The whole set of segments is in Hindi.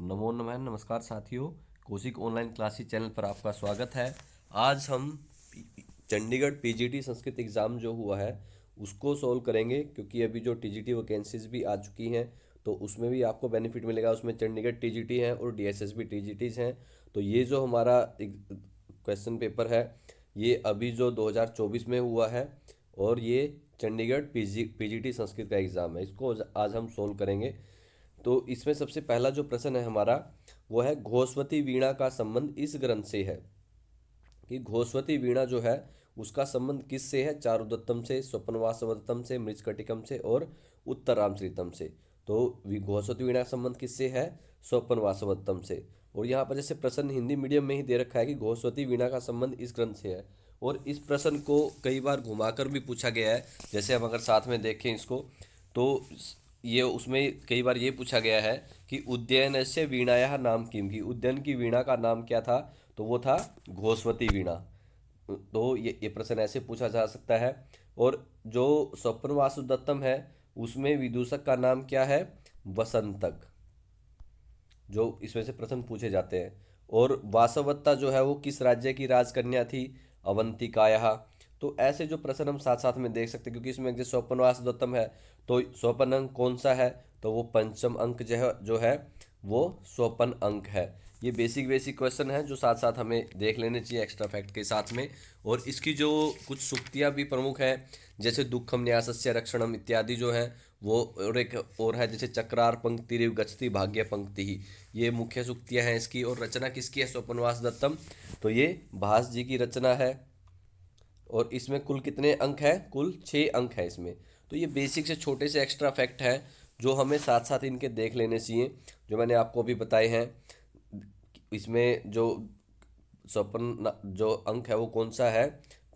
नमो नमः। नमस्कार साथियों, कौशिक ऑनलाइन क्लासेस चैनल पर आपका स्वागत है। आज हम चंडीगढ़ पीजीटी संस्कृत एग्ज़ाम जो हुआ है उसको सॉल्व करेंगे, क्योंकि अभी जो टीजीटी वैकेंसीज भी आ चुकी हैं तो उसमें भी आपको बेनिफिट मिलेगा। उसमें चंडीगढ़ टीजीटी हैं और डीएसएसबी टीजीटीज हैं। तो ये जो हमारा क्वेश्चन पेपर है ये अभी जो 2024 में हुआ है और ये चंडीगढ़ पीजीटी संस्कृत का एग्ज़ाम है। इसको आज हम सोल्व करेंगे। तो इसमें सबसे पहला जो प्रश्न है हमारा वो है, घोषवती वीणा का संबंध इस ग्रंथ से है। कि घोषवती वीणा जो है उसका संबंध किससे है? चारुदत्तम से, स्वपनवासवदत्तम से, मृच्छकटिकम से और उत्तरामश्रितम से। तो घोषवती वीणा का संबंध किससे है? स्वपनवासवदत्तम से। और यहाँ पर जैसे प्रश्न हिंदी मीडियम में ही दे रखा है कि घोषवती वीणा का संबंध इस ग्रंथ से है, और इस प्रश्न को कई बार घुमाकर भी पूछा गया है। जैसे हम अगर साथ में देखें इसको, तो ये उसमें कई बार ये पूछा गया है कि उद्ययन से वीणाया नाम किम, की उद्ययन की वीणा का नाम क्या था? तो वो था घोषवती वीणा। तो ये प्रश्न ऐसे पूछा जा सकता है। और जो स्वप्न वासुदत्तम है उसमें विदूषक का नाम क्या है? वसंतक। जो इसमें से प्रश्न पूछे जाते हैं। और वासवदत्ता जो है वो किस राज्य की राजकन्या थी? अवंतिकाया। तो ऐसे जो प्रश्न हम साथ साथ में देख सकते हैं, क्योंकि इसमें जैसे स्वपनवास दत्तम है तो स्वपन अंक कौन सा है? तो वो पंचम अंक जो है वो स्वपन अंक है। ये बेसिक बेसिक क्वेश्चन है जो साथ साथ हमें देख लेने चाहिए एक्स्ट्रा फैक्ट के साथ में। और इसकी जो कुछ सूक्तियाँ भी प्रमुख हैं, जैसे दुखम न्यासस्य रक्षणम इत्यादि जो है वो। और एक और है जैसे चक्रार पंक्तिरिव गच्छति भाग्य पंक्ति ही। ये मुख्य सूक्तियाँ हैं इसकी। और रचना किसकी है? स्वपनवास दत्तम। तो ये भास जी की रचना है। और इसमें कुल कितने अंक है? कुल 6 अंक है इसमें। तो ये बेसिक से छोटे से एक्स्ट्रा फैक्ट है जो हमें साथ साथ इनके देख लेने चाहिए, जो मैंने आपको अभी बताए हैं। इसमें जो स्वपन जो अंक है वो कौन सा है?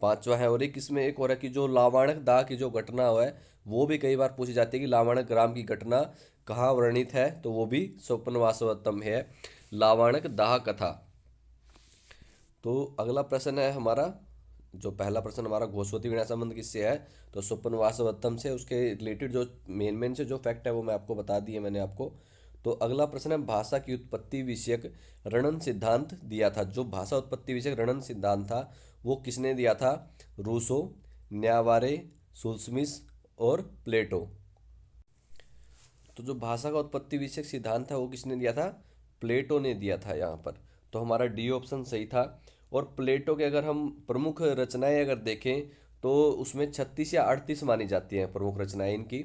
पांचवा है। और एक इसमें एक और है कि जो लावाणक दाह की जो घटना है वो भी कई बार पूछी जाती है कि लावाणक ग्राम की घटना कहाँ वर्णित है? तो वो भी स्वपन वासवत्तम है, लावाणक दाह कथा। तो अगला प्रश्न है हमारा, जो पहला प्रश्न हमारा घोषवती वीणा संबंध किससे है? तो स्वपन वासवत्तम से। उसके रिलेटेड जो मेन मेन से जो फैक्ट है वो मैं आपको बता दिए मैंने आपको। तो अगला प्रश्न है, भाषा की उत्पत्ति विषयक रणन सिद्धांत दिया था। जो भाषा उत्पत्ति विषयक रणन सिद्धांत था वो किसने दिया था? रूसो, न्यावारे, सुल्समिस और प्लेटो। तो जो भाषा का उत्पत्ति विषयक सिद्धांत था वो किसने दिया था? प्लेटो ने दिया था यहाँ पर। तो हमारा डी ऑप्शन सही था। और प्लेटो के अगर हम प्रमुख रचनाएं अगर देखें तो उसमें 36 या 38 मानी जाती हैं प्रमुख रचनाएं इनकी,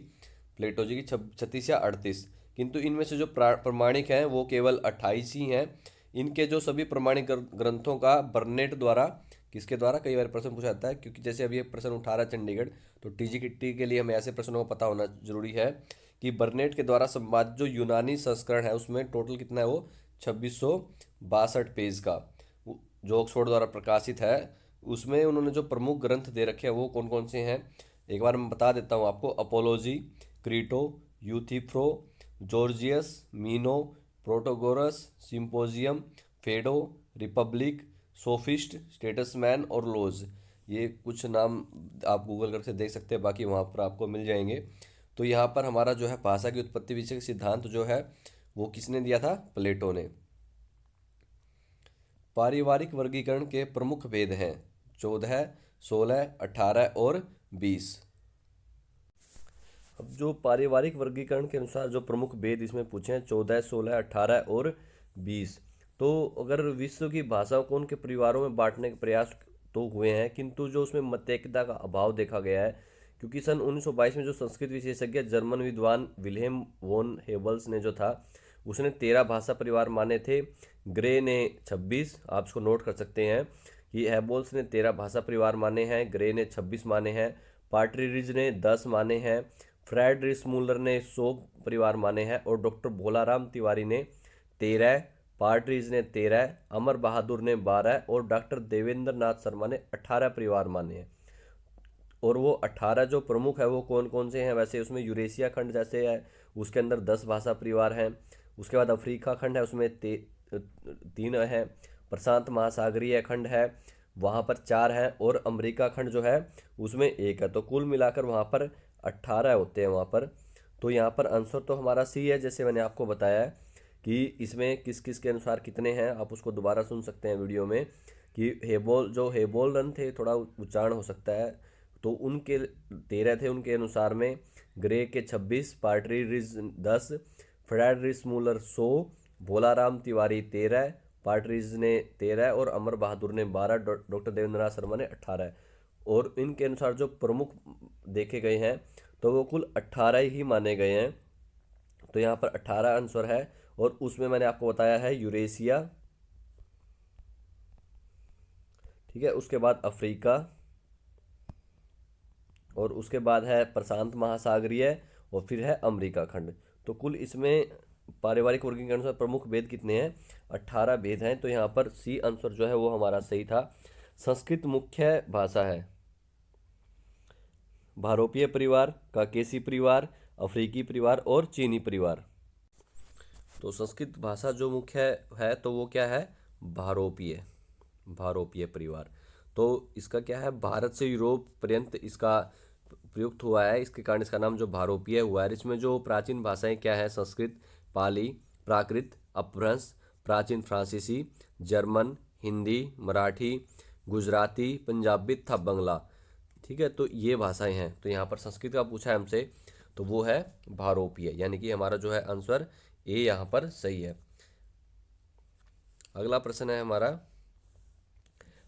प्लेटो जी की 36 या 38। किंतु इनमें से जो प्रमाणिक हैं वो केवल 28 ही हैं। इनके जो सभी प्रमाणिक ग्रंथों का बर्नेट द्वारा, किसके द्वारा, कई बार प्रश्न पूछा जाता है, क्योंकि जैसे अभी एक प्रश्न उठा रहा है चंडीगढ़, तो टीजीटी के लिए हमें ऐसे प्रश्नों का पता होना जरूरी है कि बर्नेट के द्वारा संपादित जो यूनानी संस्करण है उसमें टोटल कितना है? वो 2662 पेज का, जो ऑक्सफोर्ड द्वारा प्रकाशित है। उसमें उन्होंने जो प्रमुख ग्रंथ दे रखे हैं वो कौन कौन से हैं एक बार मैं बता देता हूँ आपको। Apology, Crito, Euthyphro, Gorgias, Meno, Protagoras, Symposium, Phaedo, Republic, Sophist, Statesman और लोज। ये कुछ नाम आप गूगल करके देख सकते हैं, बाकी वहाँ पर आपको मिल जाएंगे। तो यहाँ पर हमारा जो है भाषा की उत्पत्ति विषय सिद्धांत जो है वो किसने दिया था? प्लेटो ने। पारिवारिक वर्गीकरण के प्रमुख भेद हैं 14, 16, 18 और 20। अब जो पारिवारिक वर्गीकरण के अनुसार जो प्रमुख भेद इसमें पूछे हैं 14, 16, 18 और 20। तो अगर विश्व की भाषाओं को उनके परिवारों में बांटने के प्रयास तो हुए हैं, किंतु जो उसमें मतैक्यता का अभाव देखा गया है। क्योंकि सन 1922 में जो संस्कृत विशेषज्ञ जर्मन विद्वान विल्हेम वोन हेबल्स ने जो था उसने 13 भाषा परिवार माने थे। ग्रे ने 26, आप इसको नोट कर सकते हैं कि हेबल्स ने 13 भाषा परिवार माने हैं, ग्रे ने 26 माने हैं, पार्टरिज ने 10 माने हैं, फ्रेड रिसमूलर ने 100 परिवार माने हैं, और डॉक्टर भोलाराम तिवारी ने 13, पार्टरिज ने 13, अमर बहादुर ने 12 और डॉक्टर देवेंद्र नाथ शर्मा ने 18 परिवार माने हैं। और वो 18 जो प्रमुख है वो कौन कौन से हैं? वैसे उसमें यूरेशिया खंड जैसे है उसके अंदर 10 भाषा परिवार हैं। उसके बाद अफ्रीका खंड है उसमें 3 है। प्रशांत महासागरीय खंड है वहाँ पर 4 हैं। और अमेरिका खंड जो है उसमें 1 है। तो कुल मिलाकर वहाँ पर 18 होते हैं वहाँ पर। तो यहाँ पर आंसर तो हमारा सी है, जैसे मैंने आपको बताया है कि इसमें किस किस के अनुसार कितने हैं, आप उसको दोबारा सुन सकते हैं वीडियो में। कि हेबोल जो हेबोलरन थे, थोड़ा उच्चारण हो सकता है, तो उनके 13 थे उनके अनुसार में। ग्रे के 26, पार्टरीज 10, फ्रेडरिस मूलर 100, भोलाराम तिवारी 13, पार्टरीज ने 13 और अमर बहादुर ने 12, डॉक्टर देवेंद्रनाथ शर्मा ने 18। और इनके अनुसार जो प्रमुख देखे गए हैं तो वो कुल 18 ही माने गए हैं। तो यहाँ पर 18 आंसर है। और उसमें मैंने आपको बताया है यूरेशिया, ठीक है, उसके बाद अफ्रीका, और उसके बाद है प्रशांत महासागरीय, और फिर है अमेरिका खंड। तो कुल इसमें पारिवारिक वर्गीकरण के अनुसार प्रमुख भेद कितने हैं? 18 भेद हैं। तो यहाँ पर सी आंसर जो है वो हमारा सही था। संस्कृत मुख्य भाषा है। भारोपीय परिवार, काकेसी परिवार, अफ्रीकी परिवार और चीनी परिवार। तो संस्कृत भाषा जो मुख्य है तो वो क्या है? भारोपीय, भारोपीय परिवार। तो इसका क्या है? भारत से यूरोप पर्यंत इसका प्रयुक्त हुआ है, इसके कारण इसका नाम जो भारोपीय हुआ है। इसमें जो प्राचीन भाषाएं क्या है? संस्कृत, पाली, प्राकृत, अपभ्रंश, प्राचीन फ्रांसीसी, जर्मन, हिंदी, मराठी, गुजराती, पंजाबी तथा बंगला। ठीक है, तो ये भाषाएं हैं। तो यहाँ पर संस्कृत का पूछा है हमसे, तो वो है भारोपीय, यानी कि हमारा जो है आंसर ए यहाँ पर सही है। अगला प्रश्न है हमारा,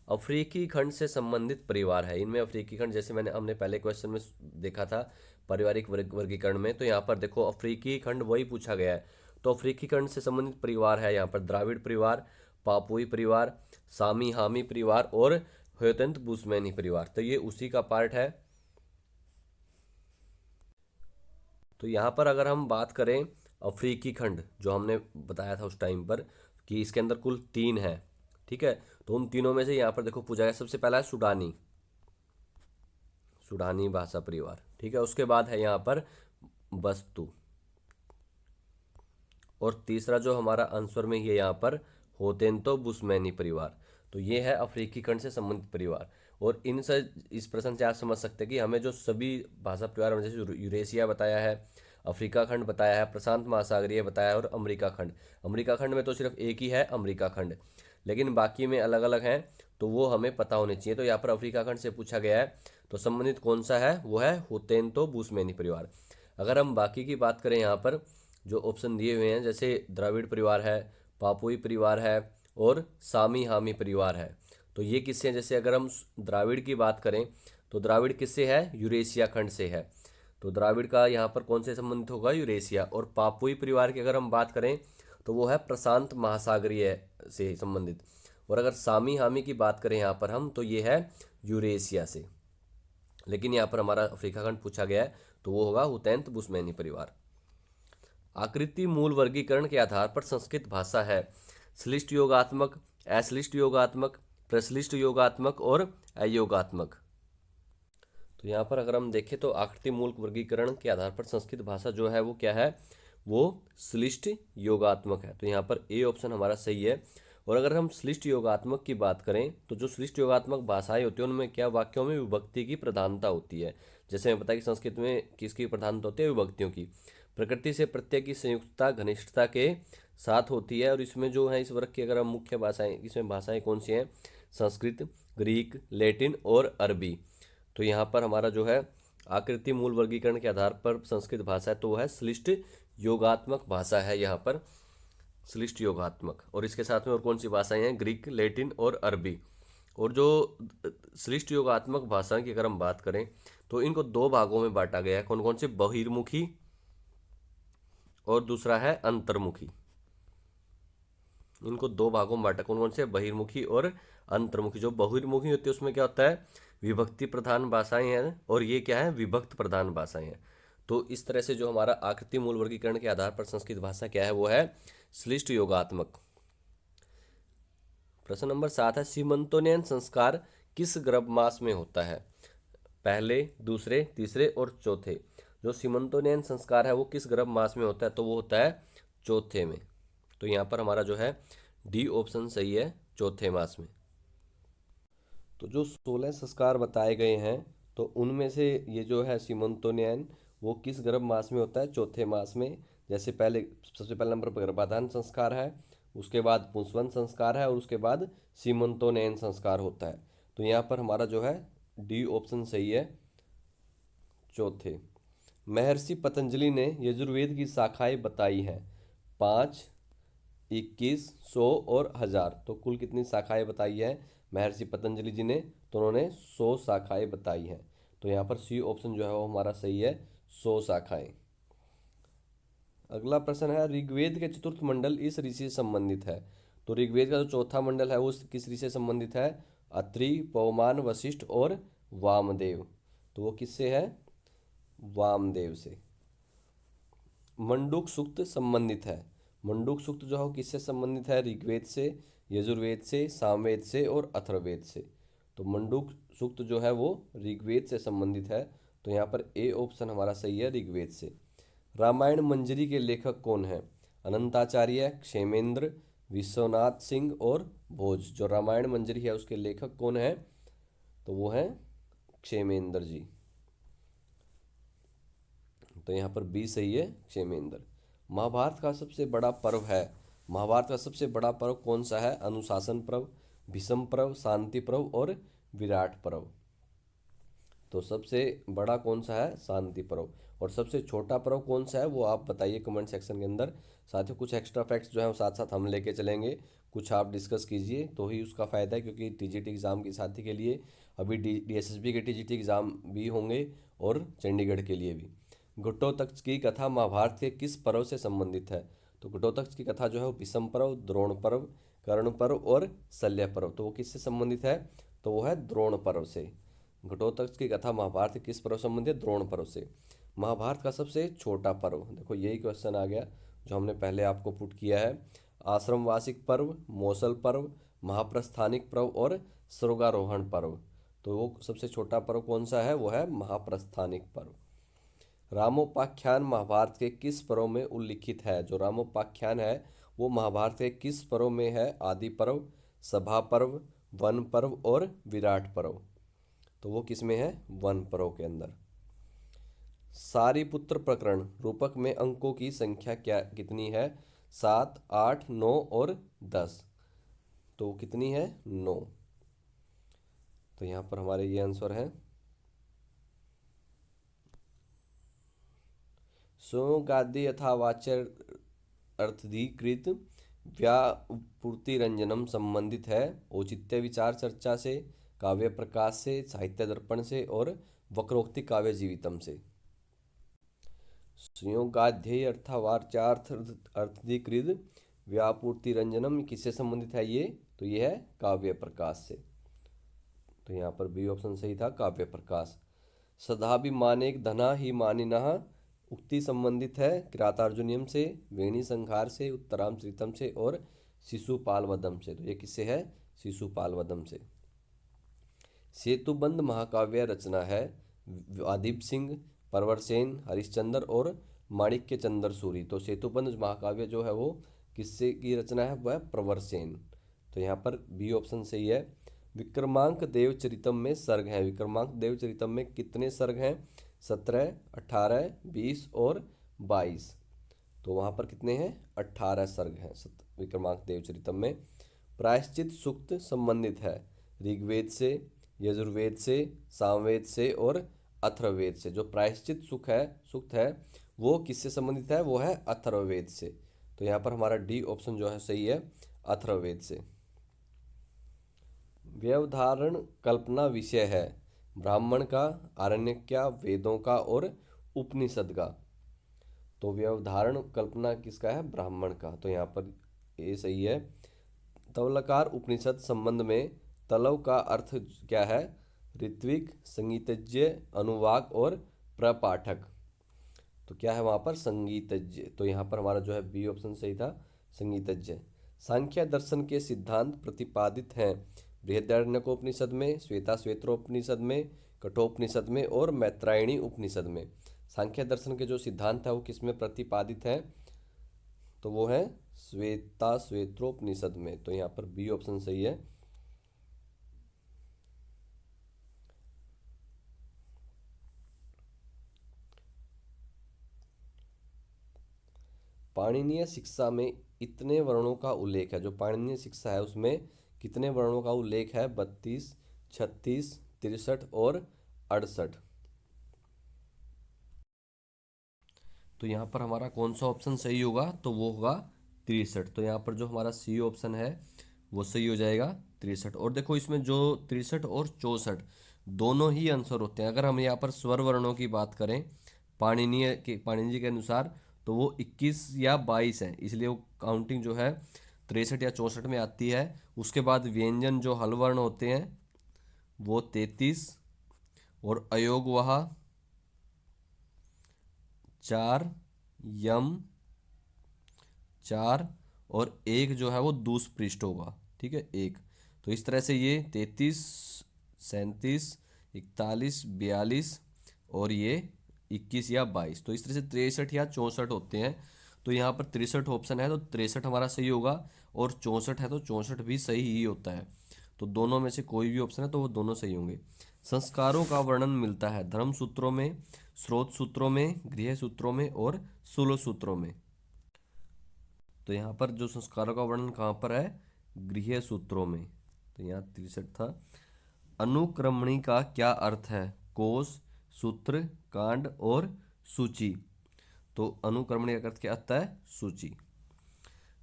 अफ्रीकी खंड से संबंधित परिवार है। इनमें अफ्रीकी खंड, जैसे हमने पहले क्वेश्चन में देखा था पारिवारिक वर्गीकरण में, तो यहाँ पर देखो अफ्रीकी खंड वही पूछा गया है। तो अफ्रीकी खंड से संबंधित परिवार है यहाँ पर द्राविड़ परिवार, पापुई परिवार, सामी हामी परिवार और ह्योतंत बुशमैनी परिवार। तो ये उसी का पार्ट है। तो यहाँ पर अगर हम बात करें अफ्रीकी खंड, जो हमने बताया था उस टाइम पर कि इसके अंदर कुल 3 है, ठीक है। तो उन तीनों में से यहाँ पर देखो पूछा गया, सबसे पहला है सुडानी, सुडानी भाषा परिवार, ठीक है। उसके बाद है यहाँ पर बस्तु, और तीसरा जो हमारा आंसर में ये यहाँ पर होतेंतो बुशमैनी परिवार। तो ये है अफ्रीकी खंड से संबंधित परिवार। और इनसे इस प्रश्न से आप समझ सकते हैं कि हमें जो सभी भाषा परिवार में, जैसे यूरेशिया बताया है, अफ्रीका खंड बताया है, प्रशांत महासागरीय बताया है और अमेरिका खंड। अमेरिका खंड में तो सिर्फ एक ही है अमेरिका खंड, लेकिन बाकी में अलग अलग हैं, तो वो हमें पता होने चाहिए। तो यहाँ पर अफ्रीका खंड से पूछा गया है, तो संबंधित कौन सा है? वो है होतेंतो बुशमैनी परिवार। अगर हम बाकी की बात करें, यहाँ पर जो ऑप्शन दिए हुए हैं, जैसे द्रविड़ परिवार है, पापुई परिवार है और सामी हामी परिवार है, तो ये किससे हैं? जैसे अगर हम द्राविड़ की बात करें, तो द्राविड़ किससे है? यूरेशिया खंड से है। तो द्राविड़ का यहाँ पर कौन से संबंधित होगा? यूरेशिया। और पापुई परिवार की अगर हम बात करें तो वो है प्रशांत महासागरीय से संबंधित। और अगर सामी हामी की बात करें यहाँ पर हम, तो ये है यूरेशिया से। लेकिन यहाँ पर हमारा अफ्रीका खंड पूछा गया है, तो वो होगा हुतैंत बुशमैनी परिवार। आकृति मूल वर्गीकरण के आधार पर संस्कृत भाषा है श्लिष्ट योगात्मक, अश्लिष्ट योगात्मक, प्रश्लिष्ट योगात्मक और अयोगात्मक। तो यहाँ पर अगर हम देखें तो आकृति मूल वर्गीकरण के आधार पर संस्कृत भाषा जो है वो क्या है? वो श्लिष्ट योगात्मक है। तो यहाँ पर ए ऑप्शन हमारा सही है। और अगर हम श्लिष्ट योगात्मक की बात करें, तो जो श्लिष्ट योगात्मक भाषाएं होती हैं उनमें क्या? वाक्यों में विभक्ति की प्रधानता होती है। जैसे मैं बताया कि संस्कृत में किसकी प्रधानता होती है? विभक्तियों की। प्रकृति से प्रत्यय की संयुक्तता घनिष्ठता के साथ होती है। और इसमें जो है, इस वर्ग की अगर हम मुख्य भाषाएं, इसमें भाषाएं कौन सी हैं? संस्कृत, ग्रीक, लैटिन और अरबी। तो यहाँ पर हमारा जो है आकृति मूल वर्गीकरण के आधार पर संस्कृत भाषा है, तो वो है श्लिष्ट योगात्मक भाषा है यहाँ पर, श्लिष्ट योगात्मक। और इसके साथ में और कौन सी भाषाएं हैं? ग्रीक, लैटिन और अरबी। और जो श्लिष्ट योगात्मक भाषा की अगर हम बात करें, तो इनको 2 भागों में बांटा गया है। कौन कौन से? बहिर्मुखी और दूसरा है अंतर्मुखी। इनको 2 भागों में बांटा। कौन कौन से? बहिर्मुखी और अंतर्मुखी। जो बहिर्मुखी होती है उसमें क्या होता है? विभक्ति प्रधान भाषाएं हैं, और ये क्या है? विभक्त प्रधान भाषाएं हैं। तो इस तरह से जो हमारा आकृति मूल वर्गीकरण के आधार पर संस्कृत भाषा क्या है? वो है श्लिष्ट योगात्मक। प्रश्न नंबर 7 है, सीमंतोन्नयन संस्कार किस गर्भमास में होता है? पहले, दूसरे, तीसरे और चौथे। जो सीमंतोन्नयन संस्कार है वो किस गर्भमास में होता है? तो वो होता है चौथे में। तो यहाँ पर हमारा जो है डी ऑप्शन सही है, चौथे मास में। तो जो 16 संस्कार बताए गए हैं, तो उनमें से ये जो है सीमंतोन्नयन, वो किस गर्भ मास में होता है? चौथे मास में। जैसे पहले सबसे पहले नंबर पर गर्भाधान संस्कार है, उसके बाद पुंसवन संस्कार है और उसके बाद सीमंतोनयन संस्कार होता है। तो यहाँ पर हमारा जो है डी ऑप्शन सही है। चौथे, महर्षि पतंजलि ने यजुर्वेद की शाखाएं बताई हैं। 5, 21, 100 और 1000। तो कुल कितनी शाखाएं बताई है महर्षि पतंजलि जी ने? तो उन्होंने 100 शाखाएं बताई हैं। तो यहाँ पर सी ऑप्शन जो है वो हमारा सही है, 100 शाखाएं। अगला प्रश्न है, ऋग्वेद के चतुर्थ मंडल इस ऋषि से संबंधित है। तो ऋग्वेद का जो चौथा मंडल है वो किस ऋषि से संबंधित है? अत्रि, पवमान, वशिष्ठ और वामदेव। तो वो किससे है? वामदेव से। मंडूक सूक्त संबंधित है। मंडूक सूक्त जो है वो किससे संबंधित है? ऋग्वेद से, यजुर्वेद से, सामवेद से और अथर्ववेद से। तो मंडूक सूक्त जो है वो ऋग्वेद से संबंधित है। तो यहाँ पर ए ऑप्शन हमारा सही है, ऋग्वेद से। रामायण मंजरी के लेखक कौन है? अनंताचार्य, क्षेमेंद्र, विश्वनाथ सिंह और भोज। जो रामायण मंजरी है उसके लेखक कौन है? तो वो है क्षेमेंद्र जी। तो यहाँ पर बी सही है, क्षेमेंद्र। महाभारत का सबसे बड़ा पर्व है। महाभारत का सबसे बड़ा पर्व कौन सा है? अनुशासन पर्व, भीष्म पर्व, शांति पर्व और विराट पर्व। तो सबसे बड़ा कौन सा है? शांति पर्व। और सबसे छोटा पर्व कौन सा है वो आप बताइए कमेंट सेक्शन के अंदर। साथियों कुछ एक्स्ट्रा फैक्ट्स जो है वो साथ साथ हम लेके चलेंगे, कुछ आप डिस्कस कीजिए तो ही उसका फ़ायदा है, क्योंकि टीजीटी एग्ज़ाम की साथी के लिए अभी डीएसएसबी के टीजीटी एग्ज़ाम भी होंगे और चंडीगढ़ के लिए भी। घटोत्कच की कथा महाभारत के किस पर्व से संबंधित है? तो घटोत्कच की कथा जो है वो भीष्म पर्व, द्रोण पर्व, कर्ण पर्व और शल्य पर्व। तो वो किससे संबंधित है? तो वो है द्रोण पर्व से। घटोत्कच की कथा महाभारत के किस पर्व से संबंधित है? द्रोण पर्व से। महाभारत का सबसे छोटा पर्व, देखो यही क्वेश्चन आ गया जो हमने पहले आपको पुट किया है। आश्रम वार्षिक पर्व, मौसल पर्व, महाप्रस्थानिक पर्व और स्वर्गारोहण पर्व। तो वो सबसे छोटा पर्व कौन सा है? वो है महाप्रस्थानिक पर्व। रामोपाख्यान महाभारत के किस पर्व में उल्लिखित है? जो रामोपाख्यान है वो महाभारत के किस पर्व में है? आदि पर्व, सभा पर्व, वन पर्व और विराट पर्व। तो वो किस में है? वन पर्व के अंदर। सारीपुत्र प्रकरण रूपक में अंकों की संख्या क्या कितनी है? 7, 8, 9 और 10। तो कितनी है? 9। तो यहाँ पर हमारे ये आंसर है। स्वगाद्य यथा वाच्य अर्थधिकृत व्यापूर्तिरंजनम संबंधित है औचित्य विचार चर्चा से, काव्य प्रकाश से, साहित्य दर्पण से और वक्रोक्ति काव्य जीवितम से। संयोगाध्यय अर्थवाच्यार्थ अर्थधिकृत व्यापूर्तिरंजनम किससे संबंधित है ये? तो ये है काव्य प्रकाश से। तो यहाँ पर बी ऑप्शन सही था, काव्य प्रकाश। सदाभिमानेक धना ही मानिनः उक्ति संबंधित है किरातार्जुनियम से, वेणी संहार से, उत्तरामचरितम से और शिशुपाल वधम से। तो ये किससे है? शिशुपाल वधम से। सेतुबंध महाकाव्य रचना है आदिप सिंह, परवरसेन, हरिश्चंद्र और माणिक्य चंद्र सूरी। तो सेतुबंध महाकाव्य जो है वो किससे की रचना है? वह प्रवरसेन। तो यहाँ पर बी ऑप्शन सही है। विक्रमांक देवचरितम में सर्ग हैं। विक्रमांक देवचरितम में कितने सर्ग हैं? 17, 18, 20 और 22। तो वहाँ पर कितने हैं? 18 सर्ग हैं विक्रमांक देवचरितम में। प्रायश्चित सूक्त संबंधित है ऋग्वेद से, यजुर्वेद से, सामवेद से और अथर्ववेद से। जो प्रायश्चित सूक्त है वो किससे संबंधित है? वो है अथर्ववेद से। तो यहाँ पर हमारा डी ऑप्शन जो है सही है, अथर्ववेद से। व्यवधारण कल्पना विषय है ब्राह्मण का, आरण्यक का, वेदों का और उपनिषद का। तो व्यवधारण कल्पना किसका है? ब्राह्मण का। तो यहाँ पर ये सही है। तवलकार उपनिषद संबंध में तलव का अर्थ क्या है? ऋत्विक, संगीतज्ञ, अनुवाक और प्रपाठक। तो क्या है वहाँ पर? संगीतज्ञ। तो यहाँ पर हमारा जो है बी ऑप्शन सही था, संगीतज्ञ। सांख्य दर्शन के सिद्धांत प्रतिपादित हैं बृहदारण्यकोपनिषद में, श्वेता श्वेत्रोपनिषद में, कठोपनिषद में और मैत्रायणी उपनिषद में। सांख्य दर्शन के जो सिद्धांत है वो किस में प्रतिपादित है? तो वो है श्वेता श्वेत्रोपनिषद में। तो यहाँ पर बी ऑप्शन सही है। पाणिनीय शिक्षा में इतने वर्णों का उल्लेख है। जो पाणिनीय शिक्षा है उसमें कितने वर्णों का उल्लेख है? 32, 36, 63 और 68। तो यहाँ पर हमारा कौन सा ऑप्शन सही होगा? तो वो होगा 63। तो यहाँ पर जो हमारा सी ऑप्शन है वो सही हो जाएगा 63। और देखो इसमें जो 63 और 64 दोनों ही आंसर होते हैं। अगर हम यहाँ पर स्वर वर्णों की बात करें पाणिनि के अनुसार, तो वो 21 या 22 है, इसलिए वो काउंटिंग जो है 63 या 64 में आती है। उसके बाद व्यंजन जो हल वर्ण होते हैं वो 33, और अयोग वहा 4, यम 4, और एक जो है वो दूसपृष्ठ होगा। ठीक है, एक। तो इस तरह से ये 33, 37, 41, 42 और ये 21 या 22, तो इस तरह से 63 या 64 होते हैं। तो यहाँ पर 63 ऑप्शन है तो 63 हमारा सही होगा, और 64 है तो 64 भी सही ही होता है। तो दोनों में से कोई भी ऑप्शन है तो वो दोनों सही होंगे। संस्कारों का वर्णन मिलता है धर्म सूत्रों में, स्रोत सूत्रों में, गृह सूत्रों में और सुलो सूत्रों में। तो यहाँ पर जो संस्कारों का वर्णन कहाँ पर है? गृह सूत्रों में। तो यहाँ 63 था। अनुक्रमणी का क्या अर्थ है? कोश, सूत्र, कांड और सूची। तो अनुक्रमणी का अर्थ क्या आता है? सूची।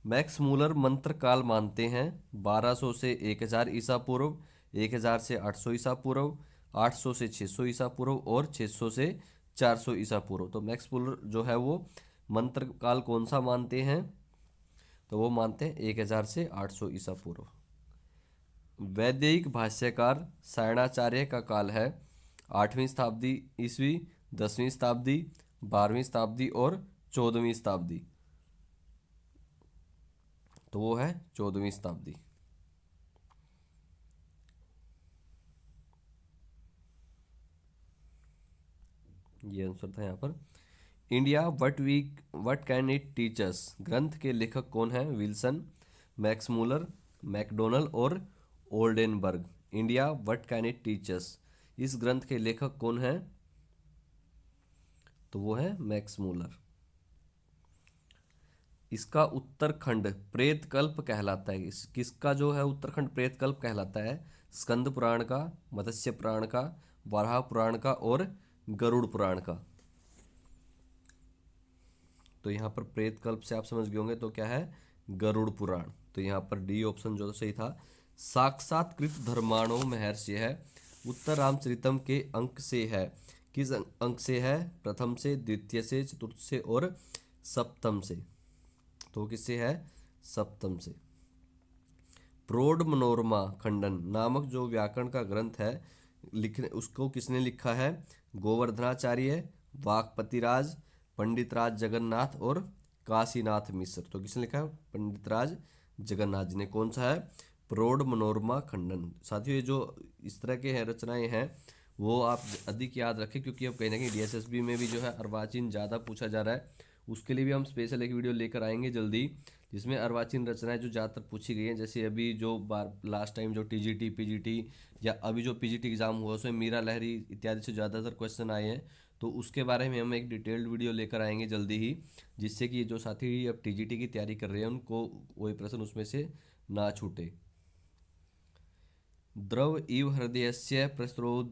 मैक्स मूलर मंत्र काल मानते हैं 1200 से 1000 ईसा पूर्व, 1000 से 800 ईसा पूर्व, 800 से 600 ईसा पूर्व और 600 से 400 ईसा पूर्व। तो मैक्स मूलर जो है वो मंत्र काल कौन सा मानते हैं? तो वो मानते हैं 1000 से 800 ईसा पूर्व। वैदिक भाष्यकार सायणाचार्य का काल है 8वीं शताब्दी ईस्वी, 10वीं शताब्दी, 12वीं शताब्दी और 14वीं शताब्दी। तो वो है 14वीं शताब्दी। ये आंसर था यहाँ पर। India what can it teach us ग्रंथ के लेखक कौन है? विल्सन, मैक्स मूलर, मैकडोनल और Oldenburg. India what can it teach us, इस ग्रंथ के लेखक कौन है? तो वो है मैक्स मूलर। इसका उत्तरखंड प्रेतकल्प कहलाता है। किसका जो है उत्तरखंड प्रेतकल्प कहलाता है? स्कंद पुराण का, मत्स्य पुराण का, वराह पुराण का और गरुड़ पुराण का। तो यहाँ पर प्रेतकल्प से आप समझ गए होंगे तो क्या है? गरुड़ पुराण। तो यहाँ पर डी ऑप्शन जो सही था। साक्षात्कृत धर्माणो महर्षि है, उत्तर रामचरितम के अंक से है। किस अंक से है? प्रथम से, द्वितीय से, चतुर्थ से और सप्तम से। तो किससे है? सप्तम से। प्रोढ़ मनोरमा खंडन नामक जो व्याकरण का ग्रंथ है, लिखने उसको किसने लिखा है? गोवर्धनाचार्य, वाकपतिराज, पंडितराज जगन्नाथ और काशीनाथ मिश्र। तो किसने लिखा है? पंडितराज जगन्नाथ जी ने। कौन सा है? प्रोढ़ मनोरमा खंडन। साथियों ये जो इस तरह के हैं रचनाएं हैं वो आप अधिक याद रखें, क्योंकि अब कहीं ना कहीं डीएसएसबी में भी जो है अर्वाचीन ज़्यादा पूछा जा रहा है। उसके लिए भी हम स्पेशल एक वीडियो लेकर आएंगे जल्दी, जिसमें अर्वाचीन रचनाएं जो ज़्यादातर पूछी गई हैं। जैसे अभी जो बार लास्ट टाइम जो टीजीटी, पीजीटी या अभी जो पीजीटी एग्जाम हुआ उसमें मीरा लहरी इत्यादि से ज़्यादातर क्वेश्चन आए हैं। तो उसके बारे में हम एक डिटेल्ड वीडियो लेकर आएंगे जल्दी ही, जिससे कि जो साथी अब टीजीटी की तैयारी कर रहे हैं उनको वही प्रश्न उसमें से ना छूटे। द्रव इव हृदयस्य प्रस्रोत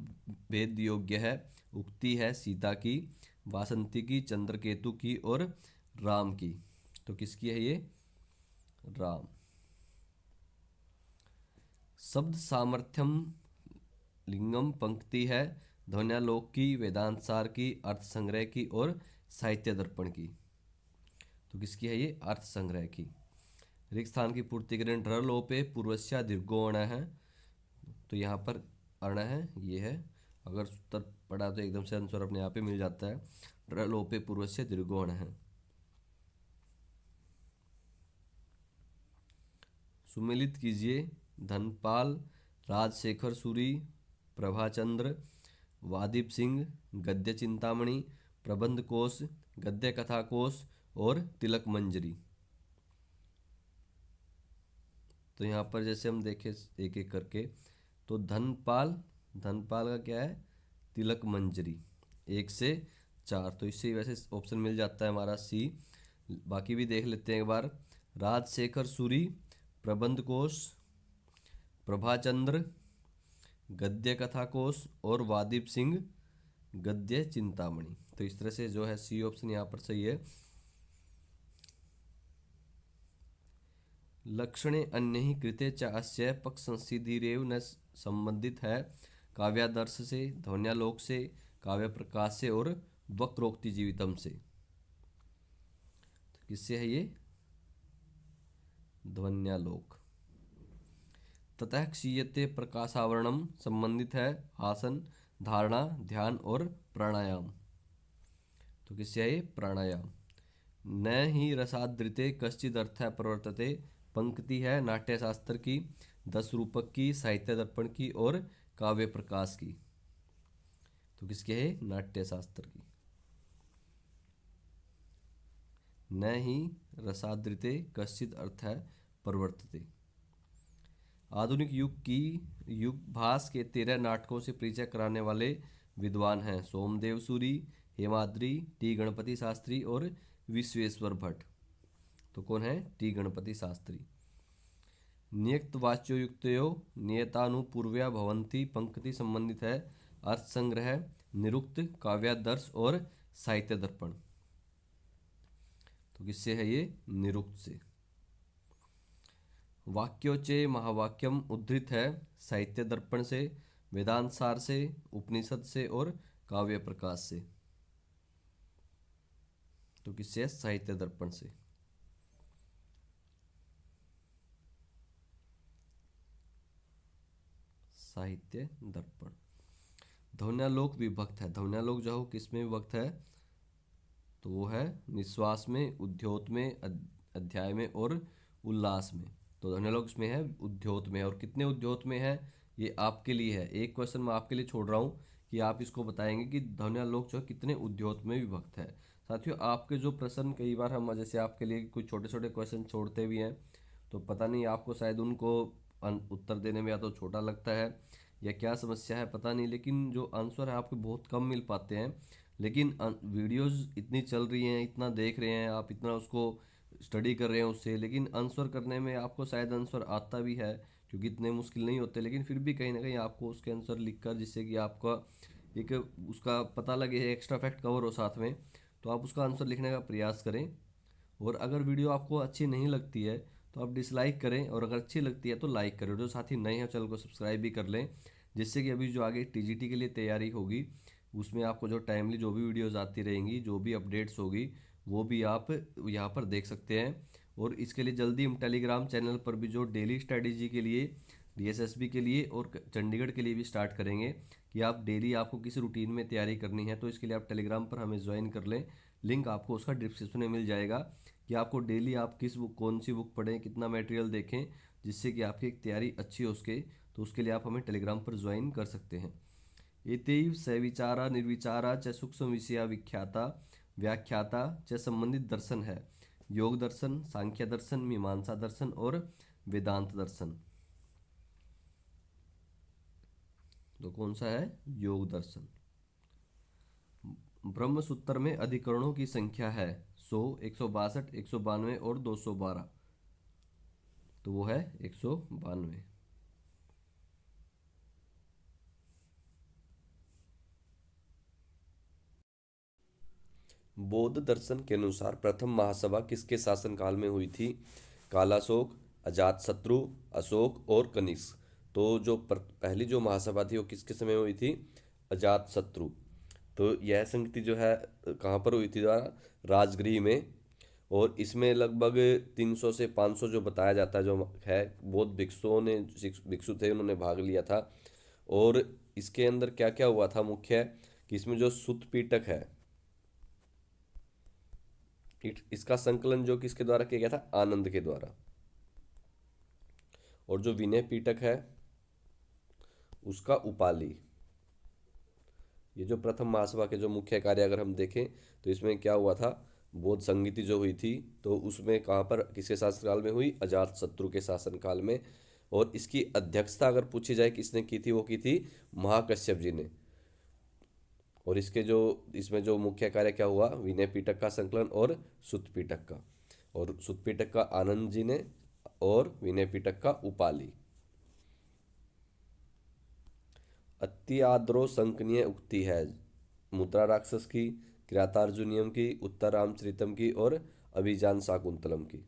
योग्य है। उक्ति है सीता की, वासंती की, चंद्रकेतु की और राम की। तो किसकी है ये? राम। शब्द सामर्थ्यम लिंगम पंक्ति है ध्वन्यालोक की, वेदांत सार की, अर्थ संग्रह की और साहित्य दर्पण की। तो किसकी है ये? अर्थ संग्रह की। रिक्त स्थान की पूर्ति करें ढ लोपे पूर्वस्या दीर्घो अण है। तो यहाँ पर अण है, ये है। अगर उत्तर पढ़ा तो एकदम से आंसर अपने आप ही मिल जाता है। ढ लोपे पूर्वस्या दीर्घो अण है। सुमिलित कीजिए धनपाल, राजशेखर सूरी, प्रभाचंद्र, वादीप सिंह, गद्य चिंतामणि, प्रबंध कोश, गद्य कथा कोश और तिलक मंजरी। तो यहाँ पर जैसे हम देखें एक एक करके, तो धनपाल, धनपाल का क्या है? तिलक मंजरी 1 से 4। तो इससे वैसे ऑप्शन मिल जाता है हमारा सी। बाकी भी देख लेते हैं एक बार। राजशेखर सूरी प्रबंध कोश, प्रभाचंद्र गद्य कथा कोश और वादीप सिंह गद्य चिंतामणि। तो इस तरह से जो है सी ऑप्शन यहाँ पर सही है। लक्षणे अन्य ही कृते च अस्य पक्ष संसिधिरेव न संबंधित है काव्यादर्श से, ध्वन्यालोक से, काव्य प्रकाश से और वक्रोक्ति जीवितम से। तो किससे है ये? ध्वन्यालोक। ततः क्षीयते प्रकाशावरणम संबंधित है आसन, धारणा, ध्यान और प्राणायाम। तो किससे है ये? प्राणायाम। न ही रसादृते कश्चिद अर्थ प्रवर्तते, पंक्ति है नाट्यशास्त्र की, 10 रूपक की, साहित्य दर्पण की और काव्य प्रकाश की। तो किसके है? नाट्यशास्त्र की। न ही रसादृते कश्चिद अर्थ प्रवर्तते। आधुनिक युग भास के 13 नाटकों से परिचय कराने वाले विद्वान हैं सोमदेव सूरी, हेमाद्री, टी गणपति शास्त्री और विश्वेश्वर भट्ट। तो कौन है? टी गणपति शास्त्री। नियत वाच्योयुक्तयो नियतानुपूर्व्या भवन्ति, पंक्ति संबंधित है अर्थ संग्रह, निरुक्त, काव्यादर्श और साहित्य दर्पण। तो किससे है ये? निरुक्त से। वाक्योचे महावाक्यम उद्धृत है साहित्य दर्पण से, वेदांत सार से, उपनिषद से और काव्य प्रकाश से। तो किससे? साहित्य दर्पण से। साहित्य दर्पण। ध्वन्यालोक विभक्त है। ध्वन्यालोक जो किस में विभक्त है? तो वो है निश्वास में, उद्योत में, अध्याय में और उल्लास में। तो ध्वन्यालोक इसमें है उद्योत में। और कितने उद्योत में है ये आपके लिए है। एक क्वेश्चन मैं आपके लिए छोड़ रहा हूँ कि आप इसको बताएंगे कि ध्वन्यालोक जो कितने उद्योत में विभक्त है। साथियों, आपके जो प्रश्न कई बार हम जैसे आपके लिए कुछ छोटे छोटे क्वेश्चन छोड़ते भी हैं, तो पता नहीं आपको शायद उनको उत्तर देने में या तो छोटा लगता है या क्या समस्या है पता नहीं, लेकिन जो आंसर है आपको बहुत कम मिल पाते हैं। लेकिन वीडियोस इतनी चल रही हैं, इतना देख रहे हैं आप, इतना उसको स्टडी कर रहे हैं उससे, लेकिन आंसर करने में आपको शायद आंसर आता भी है क्योंकि इतने मुश्किल नहीं होते, लेकिन फिर भी कहीं ना कहीं आपको उसके आंसर लिख कर, जिससे कि आपका एक उसका पता लगे, एक्स्ट्रा फैक्ट कवर हो साथ में, तो आप उसका आंसर लिखने का प्रयास करें। और अगर वीडियो आपको अच्छी नहीं लगती है तो आप डिसलाइक करें, और अगर अच्छी लगती है तो लाइक करें। जो साथी नए हैं चैनल को सब्सक्राइब भी कर लें, जिससे कि अभी जो आगे टीजीटी के लिए तैयारी होगी उसमें आपको जो टाइमली जो भी वीडियोस आती रहेंगी, जो भी अपडेट्स होगी, वो भी आप यहाँ पर देख सकते हैं। और इसके लिए जल्दी हम टेलीग्राम चैनल पर भी जो डेली स्ट्रैटेजी के लिए, डीएसएसबी के लिए और चंडीगढ़ के लिए भी स्टार्ट करेंगे कि आप डेली आपको किस रूटीन में तैयारी करनी है। तो इसके लिए आप टेलीग्राम पर हमें ज्वाइन कर लें, लिंक आपको उसका डिस्क्रिप्शन में मिल जाएगा कि आपको डेली आप किस बुक, कौन सी बुक पढ़ें, कितना मटेरियल देखें, जिससे कि आपकी एक तैयारी अच्छी हो सके। तो उसके लिए आप हमें टेलीग्राम पर ज्वाइन कर सकते हैं। एतैव सविचारा निर्विचारा च सूक्ष्म विषया विख्याता व्याख्याता च संबंधित दर्शन है योग दर्शन, सांख्य दर्शन, मीमांसा दर्शन और वेदांत दर्शन। तो कौन सा है? योग दर्शन। ब्रह्म सूत्र में अधिकरणों की संख्या है 100, 162, 192 और 212। तो वो है 192। बौद्ध दर्शन के अनुसार प्रथम महासभा किसके शासनकाल में हुई थी? कालाशोक, अजातशत्रु, अशोक और कनिष्क। तो जो पहली जो महासभा थी वो किसके समय हुई थी? अजातशत्रु। तो यह संगति जो है कहाँ पर हुई थी? द्वारा राजगृह में। और इसमें लगभग 300 से 500 जो बताया जाता है जो है बौद्ध भिक्षुओं ने, भिक्षु थे, उन्होंने भाग लिया था। और इसके अंदर क्या क्या हुआ था मुख्य कि इसमें जो सुत्त पीटक है, इसका संकलन जो किसके द्वारा किया गया था? आनंद के द्वारा। और जो विनय पीटक है उसका उपाली। ये जो प्रथम महासभा के जो मुख्य कार्य अगर हम देखें तो इसमें क्या हुआ था? बौद्ध संगीति जो हुई थी तो उसमें कहाँ पर, किसके शासनकाल में हुई? अजातशत्रु के शासनकाल में। और इसकी अध्यक्षता अगर पूछी जाए किसने की थी, वो की थी महाकश्यप जी ने। और इसके जो इसमें जो मुख्य कार्य क्या हुआ, विनय पिटक का संकलन और सुत पिटक का, और सुत पिटक का आनंद जी ने और विनय पिटक का उपाली। अति आद्रो संकनीय उक्ति है मुद्रा राक्षस की, किरातार्जुनियम की, उत्तर रामचरितम की और अभिजान शाकुंतलम की।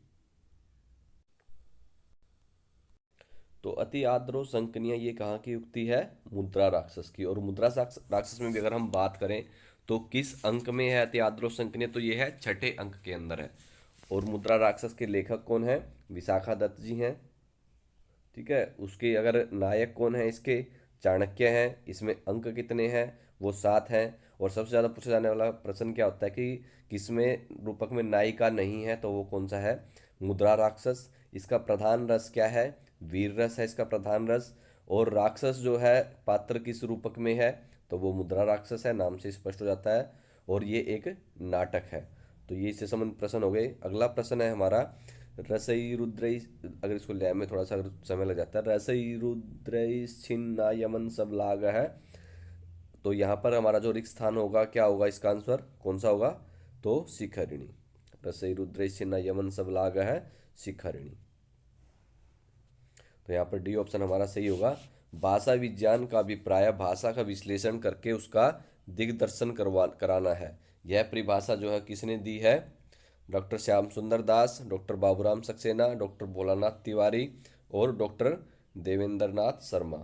तो अति आद्रो संकनीय ये कहाँ की उक्ति है, मुद्रा राक्षस की। और मुद्रा राक्षस में भी अगर हम बात करें तो किस अंक में है अति आद्रो संकनीय, तो ये है छठे अंक के अंदर है। और मुद्रा राक्षस के लेखक कौन है, विशाखा दत्त जी हैं। ठीक है, उसके अगर नायक कौन है इसके, चाणक्य हैं। इसमें अंक कितने हैं, वो 7 हैं। और सबसे ज़्यादा पूछा जाने वाला प्रश्न क्या होता है कि किसमें रूपक में नायिका नहीं है, तो वो कौन सा है, मुद्रा राक्षस। इसका प्रधान रस क्या है, वीर रस है इसका प्रधान रस। और राक्षस जो है पात्र किस रूपक में है, तो वो मुद्रा राक्षस है, नाम से स्पष्ट हो जाता है। और ये एक नाटक है। तो ये इससे संबंधित प्रश्न हो गए। अगला प्रश्न है हमारा, रसई रुद्रई, अगर इसको लय में थोड़ा सा अगर समय लग जाता है, रसई रुद्रई छिन्ना यमन सब लाग है। तो यहाँ पर हमारा जो रिक्त स्थान होगा क्या होगा, इसका आंसर कौन सा होगा, तो शिखरिणी। रसई रुद्रई छिन्ना यमन सब लाग है, शिखरिणी। तो यहाँ पर डी ऑप्शन हमारा सही होगा। भाषा विज्ञान का अभिप्राय भाषा का विश्लेषण करके उसका दिग्दर्शन कराना है। यह परिभाषा जो है किसने दी है, डॉक्टर श्याम सुंदर दास, डॉक्टर बाबूराम सक्सेना, डॉक्टर भोलानाथ तिवारी और डॉक्टर देवेंद्र नाथ शर्मा।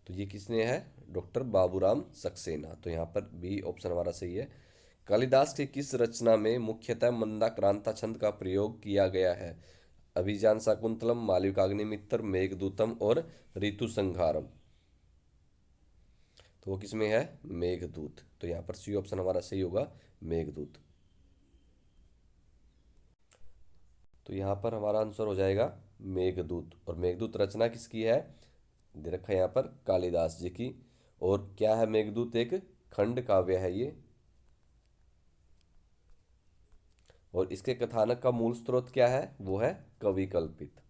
तो ये किसने है, डॉक्टर बाबूराम सक्सेना। तो यहाँ पर बी ऑप्शन हमारा सही है। कालिदास की किस रचना में मुख्यतः मंदाक्रांता छंद का प्रयोग किया गया है, अभिजान शाकुंतलम, मालविकाग्निमित्र, मेघदूतम और ऋतु संहारम। तो वो किसमें है, मेघदूत। तो यहाँ पर सी ऑप्शन हमारा सही होगा, मेघदूत। तो यहाँ पर हमारा आंसर हो जाएगा मेघदूत। और मेघदूत रचना किसकी है, दे रखा है यहाँ पर कालिदास जी की। और क्या है मेघदूत, एक खंड काव्य है ये। और इसके कथानक का मूल स्रोत क्या है, वो है कवि कल्पित।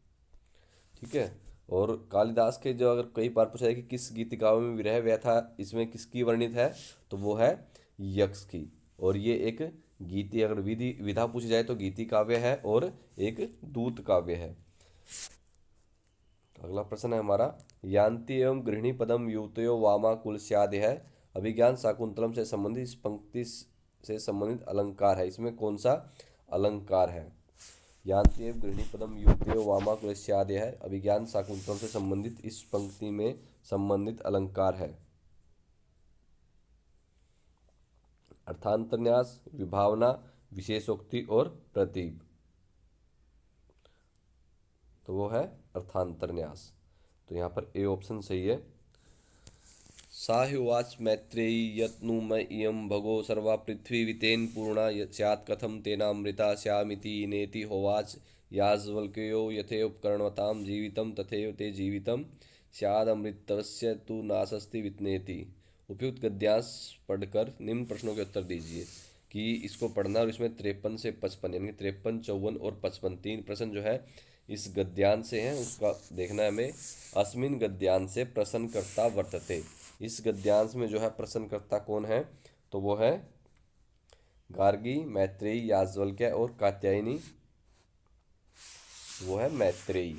ठीक है। और कालिदास के जो अगर कई बार पूछा जाए कि किस गीतिकाव्य में विरह व्यथा इसमें किसकी वर्णित है, तो वो है यक्ष की। और ये एक गीति, अगर विधि विधा पूछी जाए तो गीति काव्य है और एक दूत काव्य है। अगला प्रश्न है हमारा, यान्ति एवं गृहिणी पदम युवतयो वामा कुल स्याद है, अभिज्ञान शाकुंतलम से संबंधित इस पंक्ति से संबंधित अलंकार है। इसमें कौन सा अलंकार है, यान्ति एवं गृहिणी पदम युवतयो वामा कुल स्याद है, अभिज्ञान शाकुंतलम से संबंधित इस पंक्ति में संबंधित अलंकार है। अर्थांतरन्यास, विभावना, विशेषोक्ति और प्रतीप। तो वो है अर्थांतरन्यास। तो यहाँ पर ए ऑप्शन सही है। साह्युवाच मैत्रेयी यत्नुमयं भगो सर्वा पृथ्वी वितेन पूर्णा स्यात् कथं तेनामृता स्यामिति नेति होवाच याज्वल्क्यो यथैव उपकरणवतां जीवितं तथैव ते जीवितं स्यादमृतस्य तु नासस्ति वित्नेति। उपयुक्त गद्यांश पढ़कर निम्न प्रश्नों के उत्तर दीजिए। कि इसको पढ़ना और इसमें 53 से 55 यानी 53, 54 और 55 तीन प्रश्न जो है इस गद्यांश से हैं, उसका देखना है हमें। अस्मिन गद्यांश से प्रश्नकर्ता वर्तते, इस गद्यांश में जो है प्रश्नकर्ता कौन है, तो वो है गार्गी, मैत्रेयी, याज्वल्क्य और कात्यायनी। वो है मैत्रेयी।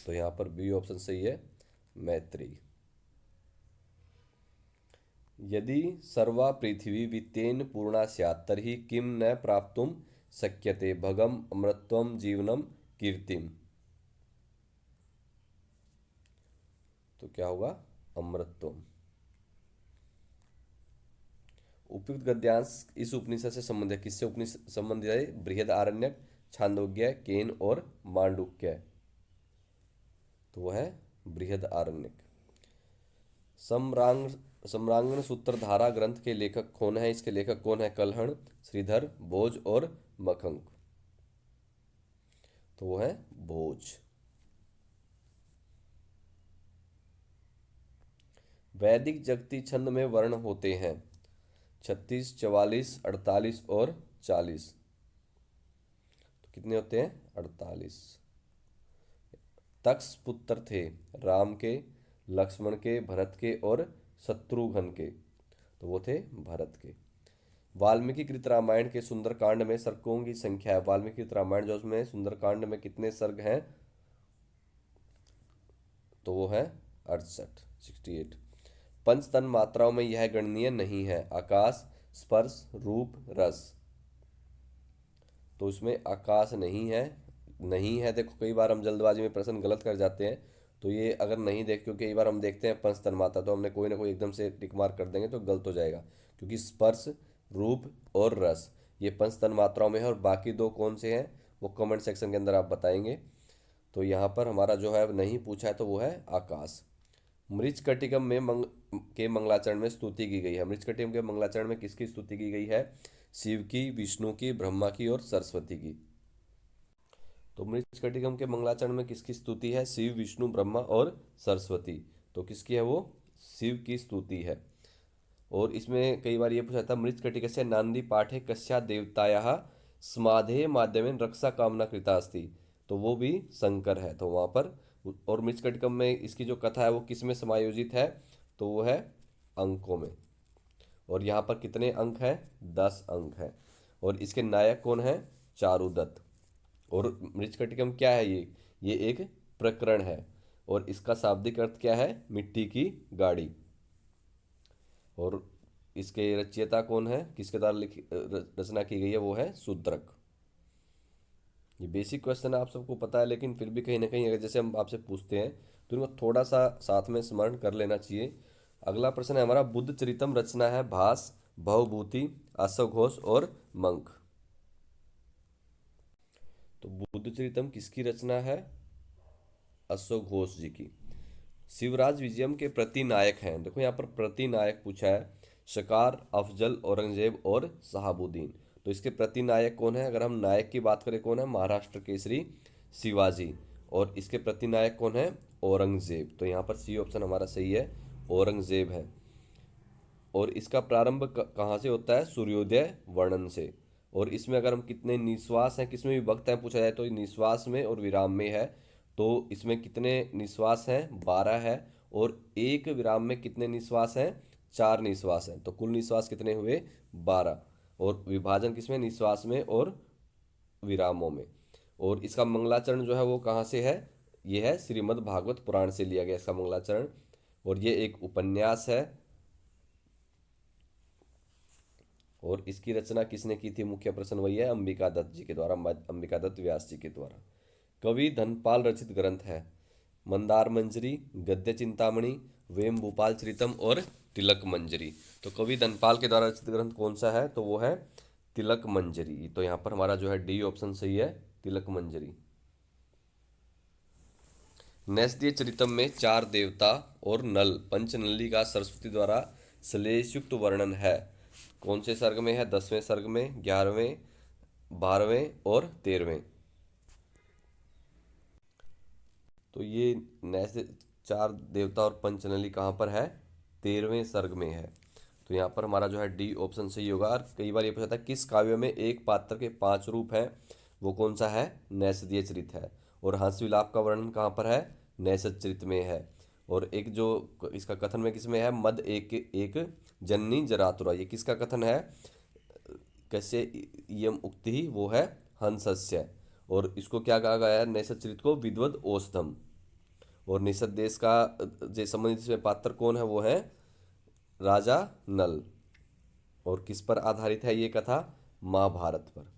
तो यहाँ पर बी ऑप्शन सही है, मैत्रेयी। यदि सर्वा पृथिवी वित्तेन पूर्णा स्यात् तर्हि किं न प्राप्तुं शक्यते भगम अमृतत्वं जीवनम कीर्तिम। तो क्या होगा, अमृतत्वम। उपयुक्त गद्यांश इस उपनिषद से संबंधित है, किससे उपनिषद संबंधित है, बृहद आरण्यक, छांदोग्य, केन और मांडुक्य। तो वह है बृहद आरण्यक। सम्रांग सम्रांगण सूत्रधारा ग्रंथ के लेखक कौन है, इसके लेखक कौन है, कलहण, श्रीधर, भोज और मखंग। तो वो है भोज। वैदिक जगती छंद में वर्ण होते हैं 36, 44, 48 और 40। तो कितने होते हैं, 48। तक्ष पुत्र थे राम के, लक्ष्मण के, भरत के और शत्रुघ्न के। तो वो थे भरत के। वाल्मीकि कृत रामायण के सुंदरकांड में सर्गों की संख्या है। वाल्मीकि कृत रामायण जो उसमें सुंदरकांड में कितने सर्ग हैं? तो वो है 68, 68। पंच तन मात्राओं में यह गणनीय नहीं है। आकाश, स्पर्श, रूप, रस। तो उसमें आकाश नहीं है। नहीं है, देखो कई बार हम जल्दबाजी में प्रश्न गलत कर जाते हैं। तो ये अगर नहीं देख, क्योंकि कई बार हम देखते हैं पंच तन मात्रा, तो हमने कोई ना कोई एकदम से टिक मार्क कर देंगे तो गलत हो जाएगा। क्योंकि स्पर्श, रूप और रस ये पंच तन मात्राओं में है। और बाकी दो कौन से हैं वो कमेंट सेक्शन के अंदर आप बताएंगे। तो यहाँ पर हमारा जो है नहीं पूछा है, तो वो है आकाश। मृच्छकटिकम में के मंगलाचरण में स्तुति की गई है। मृच्छकटिकम के मंगलाचरण में किसकी स्तुति की गई है? शिव की, विष्णु की, ब्रह्मा की और सरस्वती की। तो मृच्छकटिकम के मंगलाचरण में किसकी स्तुति है? शिव, विष्णु, ब्रह्मा और सरस्वती। तो किसकी है वो? शिव की स्तुति है। और इसमें कई बार ये पूछा था, मृच्छकटिकस्य नांदी पाठे कस्या देवतायाः स्माधे माध्यमेन रक्षा कामना कृता अस्ति। तो वो भी शंकर है, तो वहाँ पर। और मृच्छकटिकम में इसकी जो कथा है वो किस में समायोजित है? तो वो है अंकों में। और यहाँ पर कितने अंक हैं? 10 अंक हैं। और इसके नायक कौन है? चारुदत्त। और मृच्छकटिकम क्या है? ये एक प्रकरण है। और इसका शाब्दिक अर्थ क्या है? मिट्टी की गाड़ी। और इसके रचयिता कौन है? किसके द्वारा रचना की गई है? वो है शूद्रक। ये बेसिक क्वेश्चन आप सबको पता है, लेकिन फिर भी कहीं ना कहीं अगर जैसे हम आपसे पूछते हैं तो इनको थोड़ा सा साथ में स्मरण कर लेना चाहिए। अगला प्रश्न है हमारा, बुद्ध चरितम रचना है भास, भवभूति, अश्वघोष और मंक। तो बुद्ध चरितम किसकी रचना है? अश्वघोष जी की। शिवराज विजयम के प्रतिनायक हैं, देखो यहाँ पर प्रतिनायक पूछा है, शकार, अफजल, औरंगजेब और शहाबुद्दीन। तो इसके प्रतिनायक कौन है? अगर हम नायक की बात करें, कौन है? महाराष्ट्र केसरी शिवाजी। और इसके प्रतिनायक कौन है? औरंगजेब। तो यहाँ पर सी ऑप्शन हमारा सही है, औरंगजेब है। और इसका प्रारंभ कहाँ से होता है? सूर्योदय वर्णन से। और इसमें अगर हम कितने निश्वास हैं, किसमें विभक्त हैं पूछा जाए तो निश्वास में और विराम में है। तो इसमें कितने निश्वास हैं? 12 है। और एक विराम में कितने निश्वास हैं? 4 निश्वास हैं। तो कुल निश्वास कितने हुए? 12। और विभाजन किसमें? निश्वास में और विरामों में। और इसका मंगलाचरण जो है वो कहाँ से है? ये है श्रीमद् भागवत पुराण से लिया गया इसका मंगलाचरण। और ये एक उपन्यास है। और इसकी रचना किसने की थी? मुख्य प्रश्न वही है, अंबिका दत्त जी के द्वारा, अंबिका दत्त व्यास जी के द्वारा। कवि धनपाल रचित ग्रंथ है मंदार मंजरी, गद्य चिंतामणि, वेम भूपाल चरितम और तिलक मंजरी। तो कवि धनपाल के द्वारा रचित ग्रंथ कौन सा है? तो वो है तिलक मंजरी। तो यहाँ पर हमारा जो है डी ऑप्शन सही है, तिलक मंजरी। नैषधीय चरितम में 4 देवता और नल पंचनली का सरस्वती द्वारा श्लेषयुक्त वर्णन है। कौन से सर्ग में है? 10वें सर्ग में, 11वें, 12वें और 13वें। तो ये नैसे 4 देवता और पंचनली कहाँ पर है? 13वें सर्ग में है। तो यहाँ पर हमारा जो है डी ऑप्शन सही होगा। और कई बार ये पूछा था किस काव्य में एक पात्र के 5 रूप हैं? वो कौन सा है? नैषधीय चरित है। और हंस विलाप का वर्णन कहाँ पर है? नैषध चरित में है। और एक जो इसका कथन में किसमें है? मद एक एक जननी जरातुरा, ये किसका कथन है? कैसे यम उक्ति ही, वो है हंसस्य। और इसको क्या कहा गया है? नैषध चरित को विद्वद औषधम। और निषद देश का जो संबंधित इसमें पात्र कौन है? वो है राजा नल। और किस पर आधारित है ये कथा? महाभारत पर।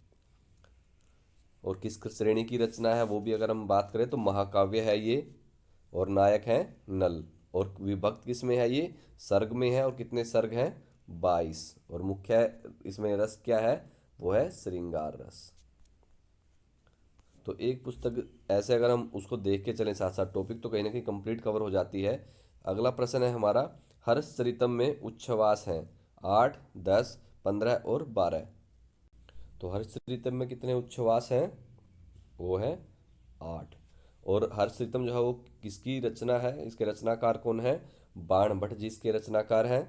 और किस श्रेणी की रचना है वो भी अगर हम बात करें तो महाकाव्य है ये। और नायक है नल। और विभक्त किस में है? ये सर्ग में है। और कितने सर्ग हैं? 22। और मुख्य इसमें रस क्या है? वो है श्रृंगार रस। तो एक पुस्तक ऐसे अगर हम उसको देख के चलें साथ साथ टॉपिक, तो कहीं ना कहीं कंप्लीट कवर हो जाती है। अगला प्रश्न है हमारा, हर्षचरितम में उच्छ्वास हैं 8, 10, 15 और 12। तो हर्षचरितम में कितने उच्छ्वास हैं? वो है 8। और हर्षचरितम जो है वो किसकी रचना है? इसके रचनाकार कौन है? बाण भट्ट जी इसके रचनाकार हैं।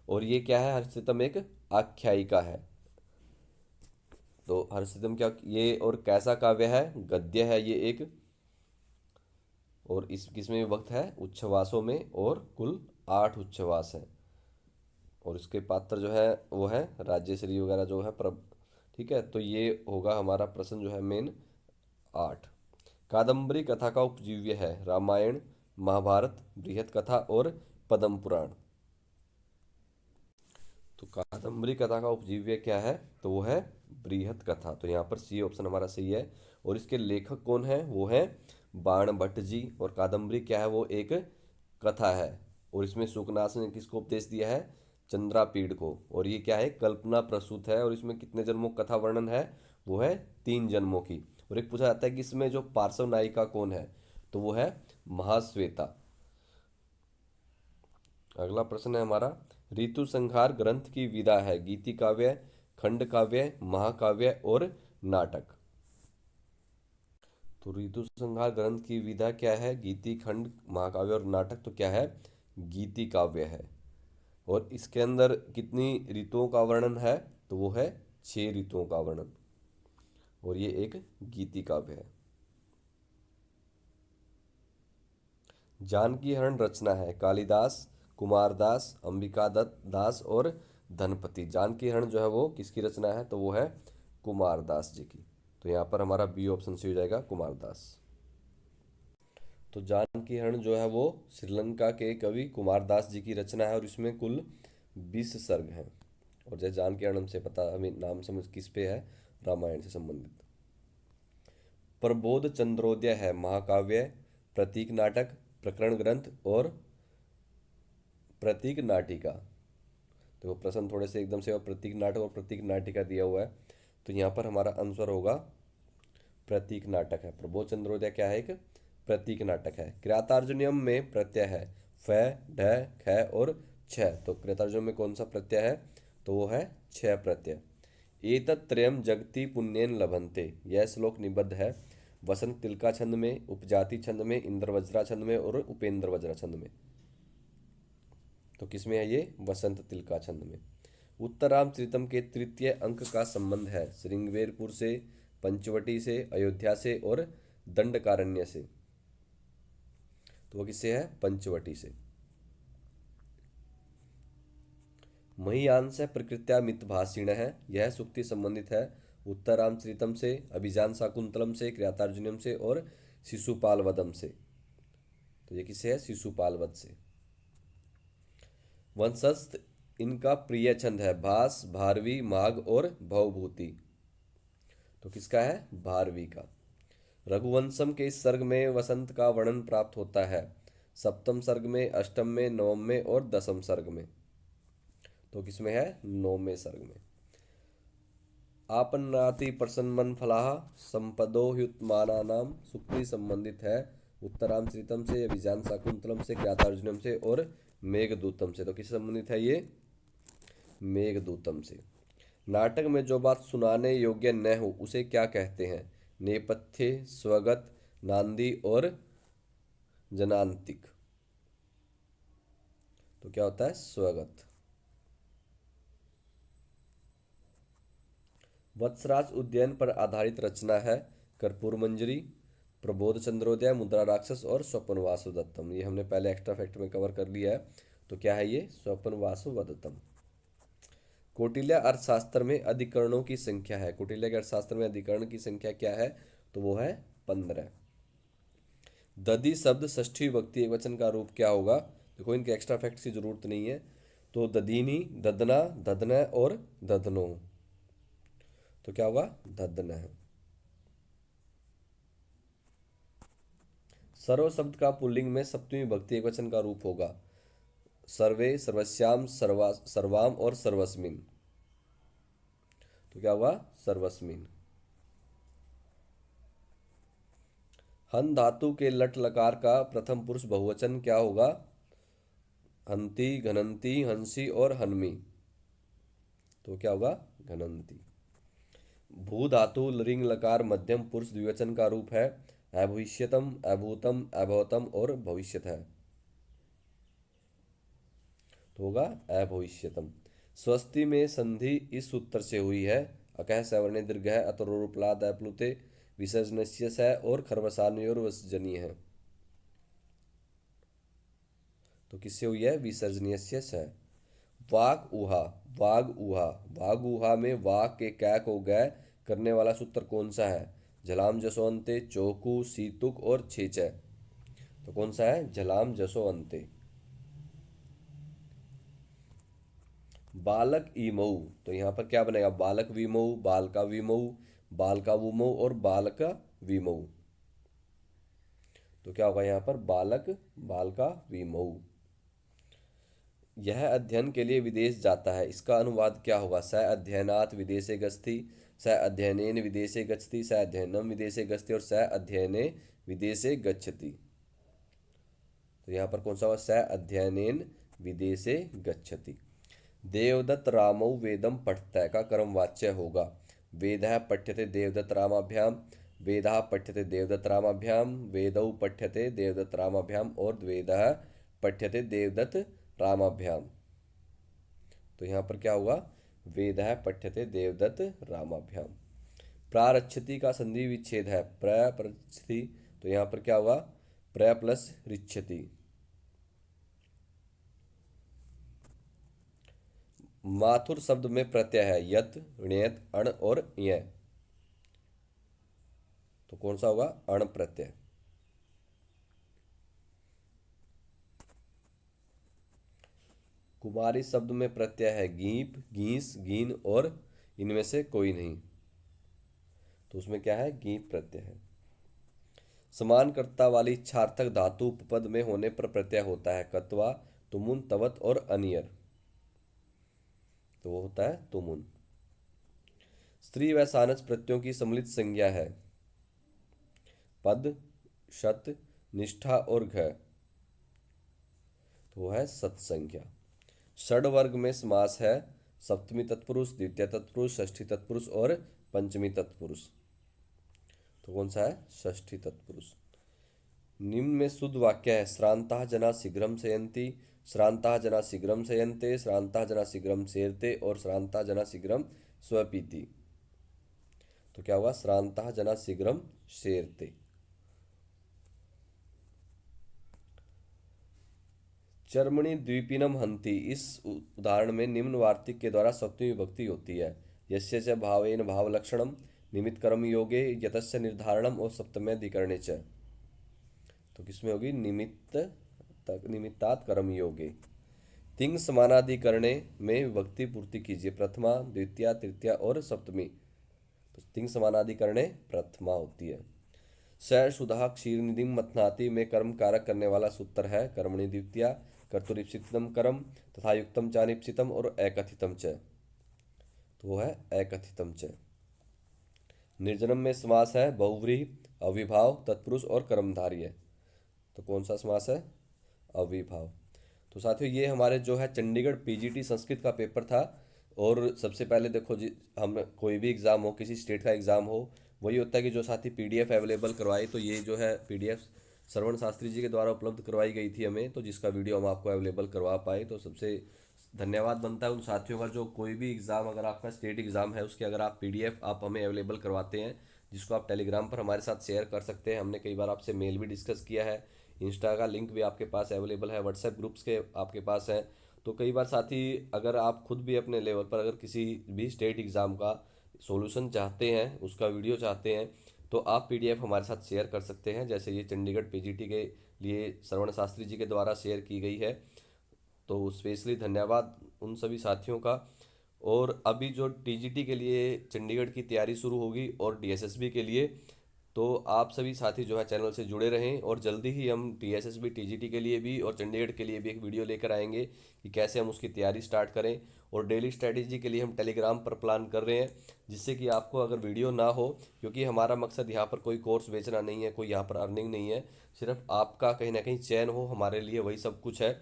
और ये क्या है? हर्षचरितम एक आख्यायिका है। तो हर्षचरितम क्या ये और कैसा काव्य है? गद्य है ये एक। और इस किसमें विभक्त है, उच्छ्वासों में, और कुल 8 उच्छ्वास हैं। और इसके पात्र जो है वो है राज्यश्री वगैरह जो है प्रभ। ठीक है, तो ये होगा हमारा प्रश्न जो है मेन 8। कादम्बरी कथा का उपजीव्य है रामायण, महाभारत, बृहत कथा और पद्म पुराण। तो कादम्बरी कथा का उपजीव्य क्या है, तो वो है बृहत कथा। तो यहाँ पर सी ऑप्शन हमारा सही है। और इसके लेखक कौन है, वो है बाण भट्ट जी। और कादम्बरी क्या है, वो एक कथा है। और इसमें शुकनाथ ने किसको उपदेश दिया है, चंद्रापीड़ को। और ये क्या है, कल्पना प्रसूत है। और इसमें कितने जन्मों की कथा वर्णन है, वो है 3 जन्मों की। और एक पूछा जाता है कि इसमें जो पार्श्व नायिका कौन है, तो वो है महाश्वेता। अगला प्रश्न है हमारा, ऋतु संहार ग्रंथ की विधा है गीति काव्य, खंड काव्य, महाकाव्य और नाटक। तो ऋतु संहार ग्रंथ की विधा क्या है, गीति, खंड, महाकाव्य और नाटक। तो क्या है, गीति काव्य है। और इसके अंदर कितनी ऋतुओं का वर्णन है, तो वो है 6 ऋतुओं का वर्णन। और ये एक गीति काव्य है। जानकी हरण रचना है कालिदास, कुमारदास, अंबिका दत्त दास और धनपति। जानकी हरण जो है वो किसकी रचना है, तो वो है कुमारदास जी की। तो यहाँ पर हमारा बी ऑप्शन से हो जाएगा कुमारदास। तो जानकी हरण जो है वो श्रीलंका के कवि कुमारदास जी की रचना है। और इसमें कुल 20 सर्ग हैं। और जैसे जानकी हरण से पता हमें नाम समझ किस पे है, रामायण से संबंधित। प्रबोध चंद्रोदय है महाकाव्य, प्रतीक नाटक, प्रकरण ग्रंथ और प्रतीक नाटिका। तो प्रश्न थोड़े से एकदम से, और प्रतीक नाटक और प्रतीक नाटिका दिया हुआ है। तो यहाँ पर हमारा आंसर होगा प्रतीक नाटक है। प्रबोध चंद्रोदय क्या है, एक प्रतीक नाटक है। कृतार्जुनियम में प्रत्यय है फ, ढ, ख और छ। तो कृतार्जुनियम में कौन सा प्रत्यय है, तो वो है छ प्रत्यय। एतत्त्रयम् जगति पुण्येन लभन्ते, यह श्लोक निबद्ध है वसंत तिलका छंद में, उपजाति छंद में, इंद्रवज्रा छंद में और उपेंद्र वज्रा छंद में। तो किसमें है ये, वसंत तिलका छंद में। उत्तरामचरितम के तृतीय अंक का संबंध है श्रृंगवेरपुर से, पंचवटी से, अयोध्या से और दंडकारण्य से। तो वो किससे है, पंचवटी से। महियांश प्रकृत्या मितभाषिण है, यह सुक्ति संबंधित है उत्तरामचरितम से, अभिजान शाकुंतलम से, कृतार्जुनियम से और शिशुपाल वधम से। तो ये किससे है, शिशुपाल वध से। वंशस्थ इनका प्रिय छंद है भास, भारवी, माघ और भवभूति। तो किसका है, भारवी का। रघुवंशम के इस सर्ग में वसंत का वर्णन प्राप्त होता है सप्तम सर्ग में, अष्टम में, नवम में और दसम सर्ग में। तो किसमें है, नौवें सर्ग में। आपन्नाति प्रसन्नमन फलाह संपदो ह्युत्मानानाम सुक्ति संबंधित है उत्तरामचरितम से, अभिजान शाकुंतलम से, ज्ञातार्जुनम से और मेघदूतम से। तो किससे संबंधित है ये, मेघदूतम से। नाटक में जो बात सुनाने योग्य न हो उसे क्या कहते हैं, नेपथ्य, स्वगत, नांदी और जनांतिक। तो क्या होता है, स्वगत। वत्सराज उद्यान पर आधारित रचना है कर्पूर मंजरी, प्रबोध चंद्रोदय, मुद्रा राक्षस और स्वपन वासुदत्तम। ये हमने पहले एक्स्ट्रा फैक्ट में कवर कर लिया है। तो क्या है ये, स्वपन वासुदत्तम। कौटिल्य अर्थशास्त्र में अधिकरणों की संख्या है, कौटिल्य के अर्थशास्त्र में अधिकरण की संख्या क्या है, तो वो है 15। दधि शब्द षष्ठी विभक्ति एकवचन का रूप क्या होगा, देखो इनके एक्स्ट्रा फैक्ट की जरूरत नहीं है। तो दधीनी, ददना, ददन और ददनो। तो क्या होगा, ददन है। सर्व शब्द का पुल्लिंग में सप्तमी विभक्ति एकवचन का रूप होगा सर्वे, सर्वस्याम, सर्वाम और सर्वस्मिन। तो क्या होगा, सर्वस्मिन। हन धातु के लट लकार का प्रथम पुरुष बहुवचन क्या होगा, हंती, घनंती, हंसी और हनमी। तो क्या होगा, घनंती। भू धातु लिंग लकार मध्यम पुरुष द्विवचन का रूप है अभविष्यतम, अभूतम, अभवतम और भविष्यत है। तो होगा अभविष्यतम। स्वस्ति में संधि इस सूत्र से हुई है अकह सवर्णे दीर्घ है, अतरोरुपलाद अप्लुते विसर्जनस्य है और खरवसान्योर वसजनीय है। तो किससे हुई है? विसर्जनीय से। वाग ऊहा, वाग ऊहा, वाग ऊहा में वाग के क्या को गय करने वाला सूत्र कौन सा है? झलाम जसो अंते, चौकू, सीतुक और छेचय। तो कौन सा है? झलाम जसो अंते। बालक ईमऊ, तो यहाँ पर क्या बनेगा? बालक विमऊ, बाल का विमऊ, बाल का वुमऊ और बाल का विमऊ। तो क्या होगा यहाँ पर? बालक, बाल का विमऊ। यह अध्ययन के लिए विदेश जाता है, इसका अनुवाद क्या होगा? स अध्ययनात् विदेशे गच्छति, स अध्ययनेन विदेशे गच्छति, स अध्ययनम विदेशे गच्छति और स अध्ययने विदेशे गच्छति। तो यहाँ पर कौन सा होगा? स अध्ययनेन विदेशे गच्छति। देवदत्त रामौ वेदम पठतः का कर्म वाच्य होगा। वेदः पठ्यते देवदत्त रामाभ्याम, वेदः पठ्यते देवदत्त रामाभ्याम, वेदौ पठ्यते देवदत्त रामाभ्याम और वेदः पठ्यते देवदत्त रामाभ्याम। तो यहाँ पर क्या होगा? वेदः पठ्यते देवदत्त रामाभ्याम। प्रारच्छति का संधि विच्छेद है, प्ररच्छति। तो यहाँ पर क्या होगा? प्र प्लस रिच्छति। माथुर शब्द में प्रत्यय है यत, ण्यत, अण और य। तो कौन सा होगा? अण प्रत्यय। कुमारी शब्द में प्रत्यय है गीप, गीस, गीन और इनमें से कोई नहीं। तो उसमें क्या है? गीप प्रत्यय है। समानकर्ता वाली छार्थक धातु उपपद में होने पर प्रत्यय होता है कत्वा, तुमुन, तवत और अनियर। तो वो होता है तुमुन। स्त्री व सानस प्रत्ययों की सम्मिलित संज्ञा है पद, शत, निष्ठा और घ। तो वो है सत्संज्ञा। षड वर्ग में समास है सप्तमी तत्पुरुष, द्वितीय तत्पुरुष, षष्ठी तत्पुरुष और पंचमी तत्पुरुष। तो कौन सा है? षष्ठी तत्पुरुष। निम्न में शुद्ध वाक्य है श्रांताः जना शीघ्रम शयन्ति, श्रांताः जना शीघ्रम शयन्ते, श्रांताः जना शीघ्रम सेरते और श्रांताः जना शीघ्रम स्वपीति। तो क्या होगा? श्रांताः जना शीघ्रम सेरते। चर्मणि द्विपीनम हंति, इस उदाहरण में निम्न वार्तिक के द्वारा सप्तमी विभक्ति होती है। यस्य च भावेन भावलक्षणम, निमित्त कर्म योगे यतस्य निर्धारणम और सप्तम्यधिकरणे च। तो किसमें होगी? निमित्तात् कर्म योगे। तिंग समानाधिकरणे में विभक्ति पूर्ति कीजिए, प्रथमा, द्वितीया, तृतीया और सप्तमी। तो तिंग समानाधिकरणे प्रथमा होती है। स सुधा क्षीरनिधिं मथनाति में कर्म कारक करने वाला सूत्र है कर्मणि द्वितीया, कर्तुरीप्सितम कर्म तथा युक्तम चानिप्सितम और एकथितम च। तो वो है एकथितम च। निर्जनम में समास है बहुव्रीहि, अविभाव, तत्पुरुष और कर्मधारय। तो कौन सा समास है? अविभाव। तो साथियों ये हमारे जो है चंडीगढ़ पीजीटी संस्कृत का पेपर था। और सबसे पहले देखो जी, हम कोई भी एग्ज़ाम हो, किसी स्टेट का एग्ज़ाम हो, वही होता है कि जो साथी पीडीएफ अवेलेबल करवाए। तो ये जो है पीडीएफ श्रवण शास्त्री जी के द्वारा उपलब्ध करवाई गई थी हमें, तो जिसका वीडियो हम आपको अवेलेबल करवा पाए। तो सबसे धन्यवाद बनता है उन साथियों का जो कोई भी एग्ज़ाम, अगर आपका स्टेट एग्ज़ाम है उसके अगर आप पीडीएफ आप हमें अवेलेबल करवाते हैं, जिसको आप टेलीग्राम पर हमारे साथ शेयर कर सकते हैं। हमने कई बार आपसे मेल भी डिस्कस किया है, इंस्टा का लिंक भी आपके पास अवेलेबल है, व्हाट्सएप ग्रुप्स के आपके पास हैं। तो कई बार साथी अगर आप खुद भी अपने लेवल पर अगर किसी भी स्टेट एग्ज़ाम का सॉल्यूशन चाहते हैं, उसका वीडियो चाहते हैं, तो आप पीडीएफ हमारे साथ शेयर कर सकते हैं। जैसे ये चंडीगढ़ पीजीटी के लिए श्रवण शास्त्री जी के द्वारा शेयर की गई है। तो स्पेशली धन्यवाद उन सभी साथियों का। और अभी जो टीजीटी के लिए चंडीगढ़ की तैयारी शुरू होगी और डीएसएसबी के लिए, तो आप सभी साथी जो है चैनल से जुड़े रहें। और जल्दी ही हम टीएसएसबी टीजीटी के लिए भी और चंडीगढ़ के लिए भी एक वीडियो लेकर आएंगे कि कैसे हम उसकी तैयारी स्टार्ट करें। और डेली स्ट्रैटेजी के लिए हम टेलीग्राम पर प्लान कर रहे हैं, जिससे कि आपको अगर वीडियो ना हो, क्योंकि हमारा मकसद यहाँ पर कोई कोर्स बेचना नहीं है, कोई यहाँ पर अर्निंग नहीं है, सिर्फ आपका कहीं ना कहीं चयन हो, हमारे लिए वही सब कुछ है।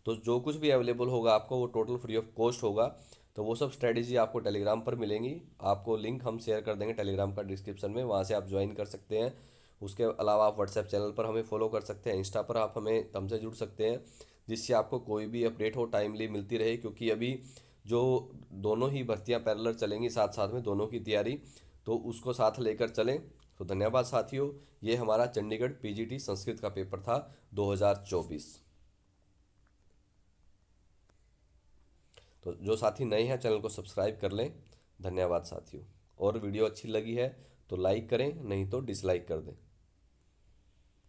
तो जो कुछ भी अवेलेबल होगा आपको वो टोटल फ्री ऑफ कॉस्ट होगा। तो वो सब स्ट्रेटेजी आपको टेलीग्राम पर मिलेंगी। आपको लिंक हम शेयर कर देंगे टेलीग्राम का डिस्क्रिप्शन में, वहाँ से आप ज्वाइन कर सकते हैं। उसके अलावा आप व्हाट्सएप चैनल पर हमें फॉलो कर सकते हैं, इंस्टा पर आप हमें हमसे जुड़ सकते हैं, जिससे आपको कोई भी अपडेट हो टाइमली मिलती रहे। क्योंकि अभी जो दोनों ही भर्तियां पैरेलल चलेंगी साथ साथ में, दोनों की तैयारी, तो उसको साथ लेकर चलें। तो धन्यवाद साथियों, ये हमारा चंडीगढ़ पीजीटी संस्कृत का पेपर था 2024। तो जो साथी नए हैं चैनल को सब्सक्राइब कर लें। धन्यवाद साथियों। और वीडियो अच्छी लगी है तो लाइक करें, नहीं तो डिसलाइक कर दें।